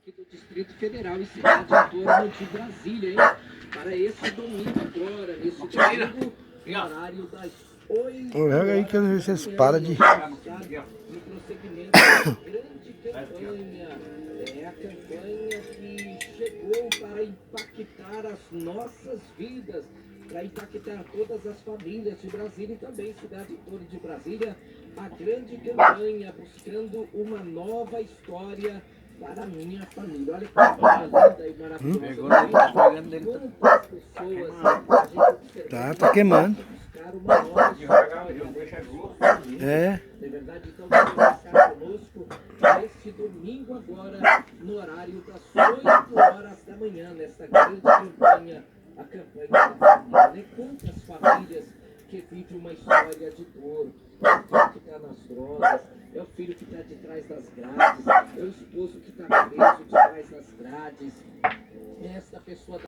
aqui do Distrito Federal e cidade em torno de Brasília, hein? Para esse domingo agora, nesse domingo, no horário das 8 Olha aí que eu não sei se para de... No prosseguimento da grande campanha, a campanha que chegou para impactar as nossas vidas, para impactar todas as famílias de Brasília e também cidade toda de Brasília, a grande campanha buscando uma nova história para a minha família. Olha que coisa linda e maravilhosa. Quantas pessoas a gente Tá queimando. buscar uma nova história. É. De verdade, então vamos estar conosco neste domingo agora, no horário das 8 horas da manhã, nesta grande campanha, a campanha da família, né? Quantas famílias que vivem uma história de dor, é o filho que está nas drogas, é o filho que está de trás das grades, é o esposo que está preso de trás das grades, é esta pessoa